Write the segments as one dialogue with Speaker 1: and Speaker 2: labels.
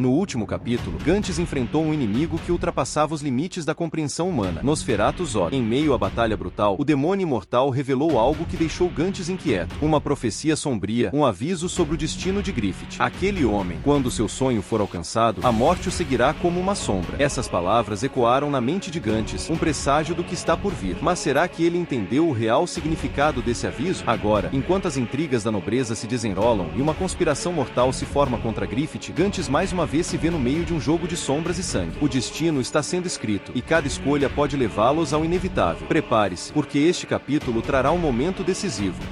Speaker 1: No último capítulo, Gantz enfrentou um inimigo que ultrapassava os limites da compreensão humana, Nosferatu Zod. Em meio à batalha brutal, o demônio imortal revelou algo que deixou Gantz inquieto. Uma profecia sombria, um aviso sobre o destino de Griffith. Aquele homem, quando seu sonho for alcançado, a morte o seguirá como uma sombra. Essas palavras ecoaram na mente de Gantz, um presságio do que está por vir. Mas será que ele entendeu o real significado desse aviso? Agora, enquanto as intrigas da nobreza se desenrolam e uma conspiração mortal se forma contra Griffith, Gantz mais uma vez se vê no meio de um jogo de sombras e sangue. O destino está sendo escrito, e cada escolha pode levá-los ao inevitável. Prepare-se, porque este capítulo trará um momento decisivo.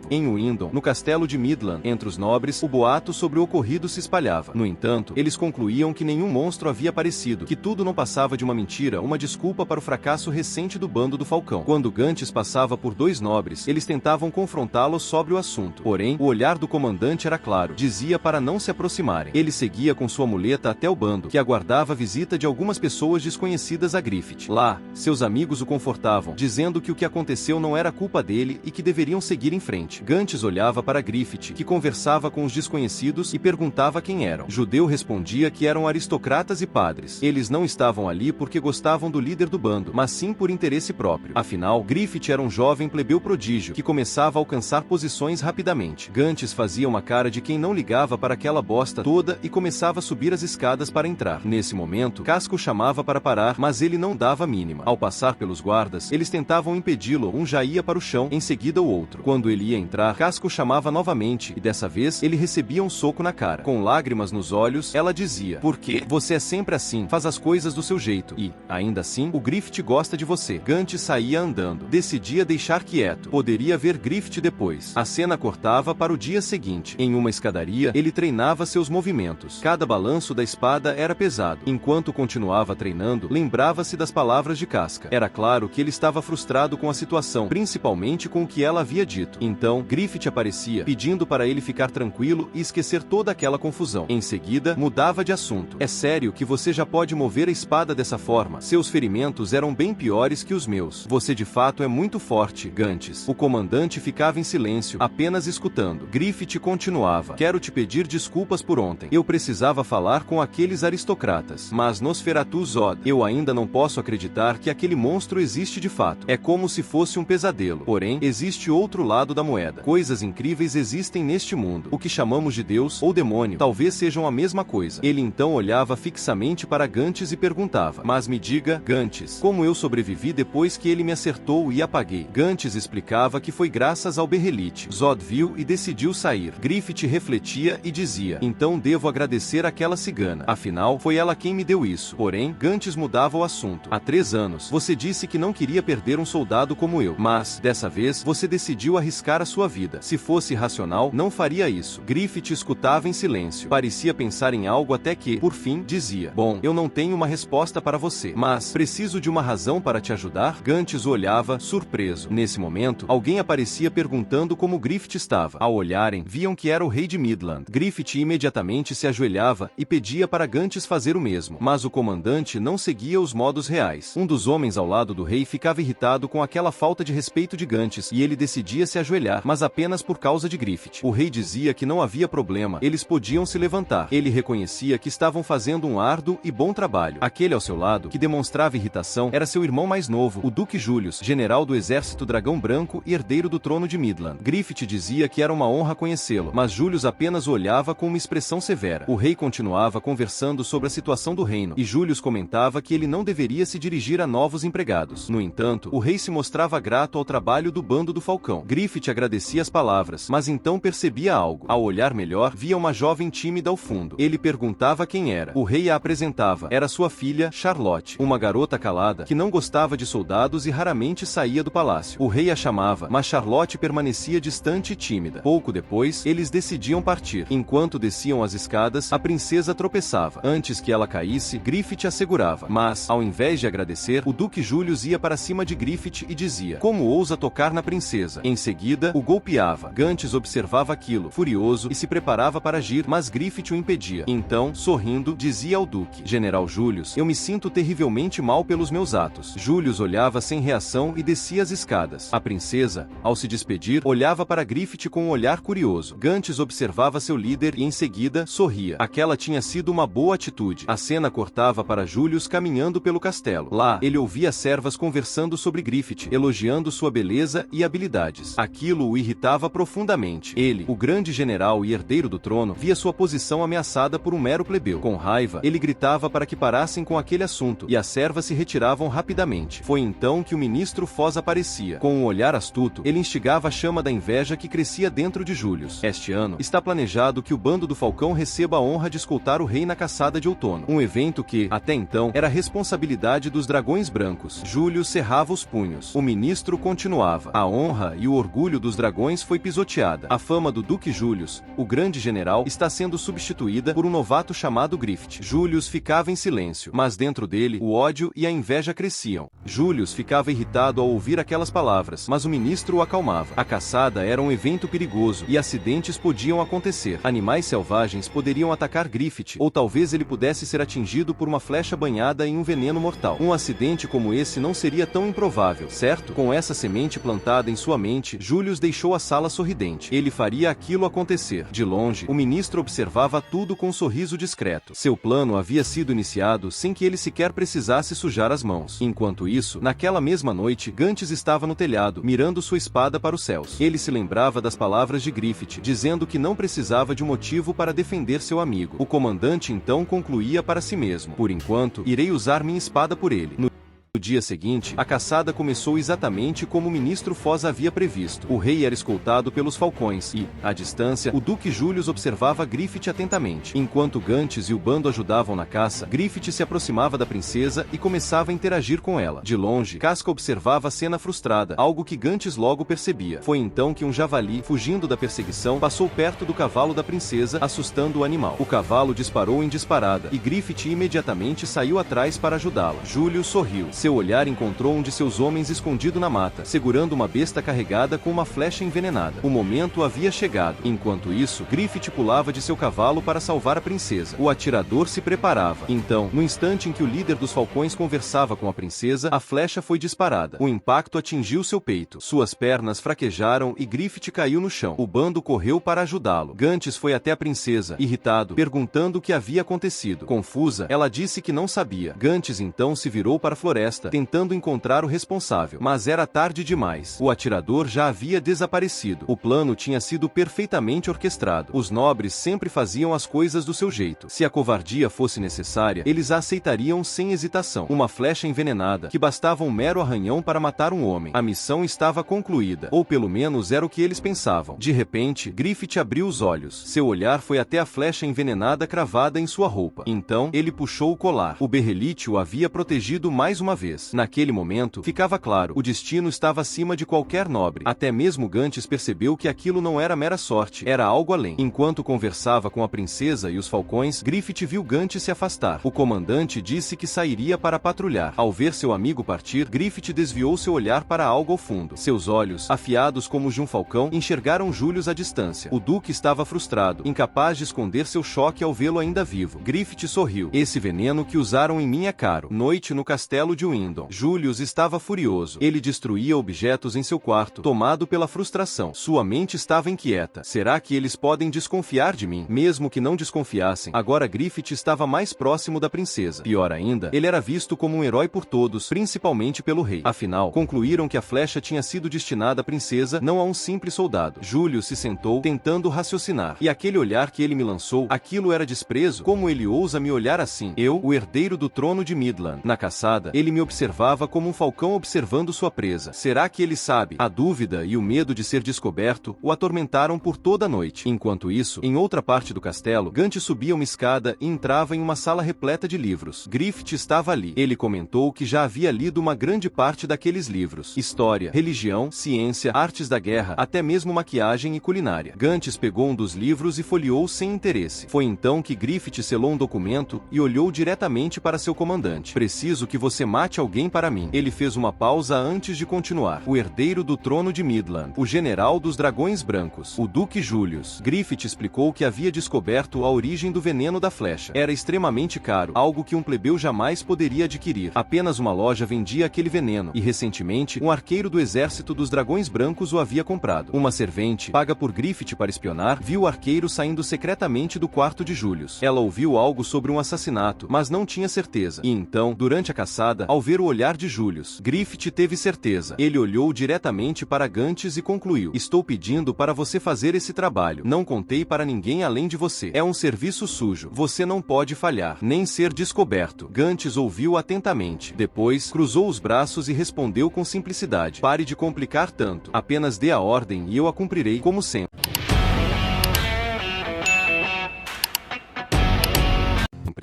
Speaker 1: Em Windon, no castelo de Midland, entre os nobres, o boato sobre o ocorrido se espalhava. No entanto, eles concluíam que nenhum monstro havia aparecido, que tudo não passava de uma mentira, uma desculpa para o fracasso recente do bando do Falcão. Quando Gantz passava por dois nobres, eles tentavam confrontá-lo sobre o assunto. Porém, o olhar do comandante era claro, dizia para não se aproximarem. Ele seguia com sua muleta até o bando, que aguardava a visita de algumas pessoas desconhecidas a Griffith. Lá, seus amigos o confortavam, dizendo que o que aconteceu não era culpa dele e que deveriam seguir em frente. Gantz olhava para Griffith, que conversava com os desconhecidos e perguntava quem eram. Judeu respondia que eram aristocratas e padres. Eles não estavam ali porque gostavam do líder do bando, mas sim por interesse próprio. Afinal, Griffith era um jovem plebeu prodígio, que começava a alcançar posições rapidamente. Gantz fazia uma cara de quem não ligava para aquela bosta toda e começava a subir as escadas para entrar. Nesse momento, Casco chamava para parar, mas ele não dava a mínima. Ao passar pelos guardas, eles tentavam impedi-lo, um já ia para o chão, em seguida o outro. Quando ele ia entrar, Casco chamava novamente, e dessa vez, ele recebia um soco na cara. Com lágrimas nos olhos, ela dizia: "Por quê? Você é sempre assim, faz as coisas do seu jeito. E, ainda assim, o Griffith gosta de você." Gantz saía andando. Decidia deixar quieto. Poderia ver Griffith depois. A cena cortava para o dia seguinte. Em uma escadaria, ele treinava seus movimentos. Cada balanço da espada era pesado. Enquanto continuava treinando, lembrava-se das palavras de Casca. Era claro que ele estava frustrado com a situação, principalmente com o que ela havia dito. Então, Griffith aparecia, pedindo para ele ficar tranquilo e esquecer toda aquela confusão. Em seguida, mudava de assunto. "É sério que você já pode mover a espada dessa forma? Seus ferimentos eram bem piores que os meus. Você de fato é muito forte, Gantz." O comandante ficava em silêncio, apenas escutando. Griffith continuava: "Quero te pedir desculpas por ontem. Eu precisava falar com aqueles aristocratas. Mas Nosferatu Zod, eu ainda não posso acreditar que aquele monstro existe de fato. É como se fosse um pesadelo. Porém, existe outro lado da moeda. Coisas incríveis existem neste mundo. O que chamamos de Deus ou demônio talvez sejam a mesma coisa." Ele então olhava fixamente para Gantz e perguntava: "Mas me diga, Gantz, como eu sobrevivi depois que ele me acertou e apaguei?" Gantz explicava que foi graças ao Berrelite. Zod viu e decidiu sair. Griffith refletia e dizia: "Então devo agradecer àquela cigana. Afinal, foi ela quem me deu isso." Porém, Gantz mudava o assunto. "Há 3 anos, você disse que não queria perder um soldado como eu. Mas, dessa vez, você decidiu arriscar a sua vida. Se fosse racional, não faria isso." Griffith escutava em silêncio. Parecia pensar em algo até que, por fim, dizia: "Bom, eu não tenho uma resposta para você, mas preciso de uma razão para te ajudar." Gantz o olhava, surpreso. Nesse momento, alguém aparecia perguntando como Griffith estava. Ao olharem, viam que era o rei de Midland. Griffith imediatamente se ajoelhava e pedia para Gantz fazer o mesmo. Mas o comandante não seguia os modos reais. Um dos homens ao lado do rei ficava irritado com aquela falta de respeito de Gantz, e ele decidia se ajoelhar, mas apenas por causa de Griffith. O rei dizia que não havia problema, eles podiam se levantar. Ele reconhecia que estavam fazendo um árduo e bom trabalho. Aquele ao seu lado, que demonstrava irritação, era seu irmão mais novo, o Duque Julius, general do exército Dragão Branco e herdeiro do trono de Midland. Griffith dizia que era uma honra conhecê-lo, mas Julius apenas o olhava com uma expressão severa. O rei continuava conversando sobre a situação do reino, e Julius comentava que ele não deveria se dirigir a novos empregados. No entanto, o rei se mostrava grato ao trabalho do bando do Falcão. Griffith agradecia as palavras, mas então percebia algo. Ao olhar melhor, via uma jovem tímida ao fundo. Ele perguntava quem era. O rei a apresentava. Era sua filha, Charlotte, uma garota calada, que não gostava de soldados e raramente saía do palácio. O rei a chamava, mas Charlotte permanecia distante e tímida. Pouco depois, eles decidiam partir. Enquanto desciam as escadas, a princesa tropeçava. Antes que ela caísse, Griffith a segurava. Mas, ao invés de agradecer, o Duque Julius ia para cima de Griffith e dizia: "Como ousa tocar na princesa?" Em seguida, o golpeava. Gantz observava aquilo, furioso, e se preparava para agir, mas Griffith o impedia. Então, sorrindo, dizia ao Duque: General Julius, eu me sinto terrivelmente mal pelos meus atos. Julius olhava sem reação e descia as escadas. A princesa, ao se despedir, olhava para Griffith com um olhar curioso. Gantz observava seu líder e em seguida sorria. Aquela tinha sido uma boa atitude. A cena cortava para Julius caminhando pelo castelo. Lá, ele ouvia as servas conversando sobre Griffith, elogiando sua beleza e habilidades. Aquilo o irritava profundamente. Ele, o grande general e herdeiro do trono, via sua posição ameaçada por um mero plebeu. Com raiva, ele gritava para que parassem com aquele assunto, e as servas se retiravam rapidamente. Foi então que o ministro Foz aparecia. Com um olhar astuto, ele instigava a chama da inveja que crescia dentro de Julius. Este ano, está planejado que o bando do Falcão receba a honra de escoltar o rei na caçada de outono. Um evento que, até então, era responsabilidade dos dragões brancos. Julius cerrava os punhos. O ministro continuava. A honra e o orgulho dos dragões foi pisoteada. A fama do Duque Julius, o grande general, está sendo substituída por um novato chamado Griffith. Julius ficava em silêncio, mas dentro dele, o ódio e a inveja cresciam. Julius ficava irritado ao ouvir aquelas palavras, mas o ministro o acalmava. A caçada era um evento perigoso e acidentes podiam acontecer. Animais selvagens poderiam atacar Griffith, ou talvez ele pudesse ser atingido por uma flecha banhada em um veneno mortal. Um acidente como esse não seria tão improvável, certo? Com essa semente plantada em sua mente, Julius deixou a sala sorridente. Ele faria aquilo acontecer. De longe, o ministro observava tudo com um sorriso discreto. Seu plano havia sido iniciado sem que ele sequer precisasse sujar as mãos. Enquanto isso, naquela mesma noite, Gantz estava no telhado, mirando sua espada para os céus. Ele se lembrava das palavras de Griffith, dizendo que não precisava de um motivo para defender seu amigo. O comandante então concluía para si mesmo: por enquanto, irei usar minha espada por ele. No dia seguinte, a caçada começou exatamente como o ministro Foz havia previsto. O rei era escoltado pelos falcões e, à distância, o Duque Julius observava Griffith atentamente. Enquanto Gantz e o bando ajudavam na caça, Griffith se aproximava da princesa e começava a interagir com ela. De longe, Casca observava a cena frustrada, algo que Gantz logo percebia. Foi então que um javali, fugindo da perseguição, passou perto do cavalo da princesa, assustando o animal. O cavalo disparou em disparada, e Griffith imediatamente saiu atrás para ajudá-la. Julius sorriu. Seu olhar encontrou um de seus homens escondido na mata, segurando uma besta carregada com uma flecha envenenada. O momento havia chegado. Enquanto isso, Griffith pulava de seu cavalo para salvar a princesa. O atirador se preparava. Então, no instante em que o líder dos falcões conversava com a princesa, a flecha foi disparada. O impacto atingiu seu peito. Suas pernas fraquejaram e Griffith caiu no chão. O bando correu para ajudá-lo. Gantz foi até a princesa, irritado, perguntando o que havia acontecido. Confusa, ela disse que não sabia. Gantz então se virou para a floresta, tentando encontrar o responsável. Mas era tarde demais. O atirador já havia desaparecido. O plano tinha sido perfeitamente orquestrado. Os nobres sempre faziam as coisas do seu jeito. Se a covardia fosse necessária, eles a aceitariam sem hesitação. Uma flecha envenenada, que bastava um mero arranhão para matar um homem. A missão estava concluída. Ou pelo menos era o que eles pensavam. De repente, Griffith abriu os olhos. Seu olhar foi até a flecha envenenada cravada em sua roupa. Então, ele puxou o colar. O berrelite o havia protegido mais uma vez. Naquele momento, ficava claro, o destino estava acima de qualquer nobre. Até mesmo Gantz percebeu que aquilo não era mera sorte, era algo além. Enquanto conversava com a princesa e os falcões, Griffith viu Gantz se afastar. O comandante disse que sairia para patrulhar. Ao ver seu amigo partir, Griffith desviou seu olhar para algo ao fundo. Seus olhos, afiados como os de um falcão, enxergaram Julius à distância. O duque estava frustrado, incapaz de esconder seu choque ao vê-lo ainda vivo. Griffith sorriu. Esse veneno que usaram em mim é caro. Noite no castelo de Windon. Julius estava furioso. Ele destruía objetos em seu quarto, tomado pela frustração. Sua mente estava inquieta. Será que eles podem desconfiar de mim? Mesmo que não desconfiassem, agora Griffith estava mais próximo da princesa. Pior ainda, ele era visto como um herói por todos, principalmente pelo rei. Afinal, concluíram que a flecha tinha sido destinada à princesa, não a um simples soldado. Julius se sentou, tentando raciocinar. E aquele olhar que ele me lançou, aquilo era desprezo? Como ele ousa me olhar assim? Eu, o herdeiro do trono de Midland. Na caçada, ele me observava como um falcão observando sua presa. Será que ele sabe? A dúvida e o medo de ser descoberto o atormentaram por toda a noite. Enquanto isso, em outra parte do castelo, Gantz subia uma escada e entrava em uma sala repleta de livros. Griffith estava ali. Ele comentou que já havia lido uma grande parte daqueles livros. História, religião, ciência, artes da guerra, até mesmo maquiagem e culinária. Gantz pegou um dos livros e folheou sem interesse. Foi então que Griffith selou um documento e olhou diretamente para seu comandante. Preciso que você mate mate alguém para mim. Ele fez uma pausa antes de continuar. O herdeiro do trono de Midland. O general dos dragões brancos. O Duque Julius. Griffith explicou que havia descoberto a origem do veneno da flecha. Era extremamente caro, algo que um plebeu jamais poderia adquirir. Apenas uma loja vendia aquele veneno, e recentemente, um arqueiro do exército dos dragões brancos o havia comprado. Uma servente, paga por Griffith para espionar, viu o arqueiro saindo secretamente do quarto de Julius. Ela ouviu algo sobre um assassinato, mas não tinha certeza. E então, durante a caçada, ao ver o olhar de Julius, Griffith teve certeza. Ele olhou diretamente para Gantz e concluiu: estou pedindo para você fazer esse trabalho. Não contei para ninguém além de você. É um serviço sujo. Você não pode falhar, nem ser descoberto. Gantz ouviu atentamente. Depois, cruzou os braços e respondeu com simplicidade: pare de complicar tanto. Apenas dê a ordem e eu a cumprirei, como sempre.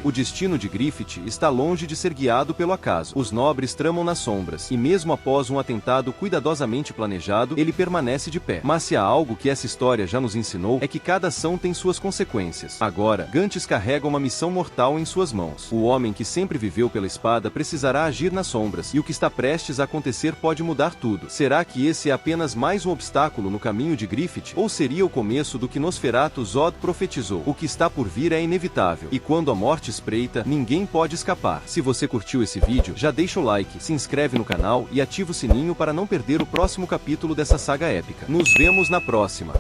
Speaker 1: O destino de Griffith está longe de ser guiado pelo acaso. Os nobres tramam nas sombras, e mesmo após um atentado cuidadosamente planejado, ele permanece de pé. Mas se há algo que essa história já nos ensinou, é que cada ação tem suas consequências. Agora, Gantz carrega uma missão mortal em suas mãos. O homem que sempre viveu pela espada precisará agir nas sombras, e o que está prestes a acontecer pode mudar tudo. Será que esse é apenas mais um obstáculo no caminho de Griffith, ou seria o começo do que Nosferatu Zod profetizou? O que está por vir é inevitável, e quando a morte espreita, ninguém pode escapar. Se você curtiu esse vídeo, já deixa o like, se inscreve no canal e ativa o sininho para não perder o próximo capítulo dessa saga épica. Nos vemos na próxima.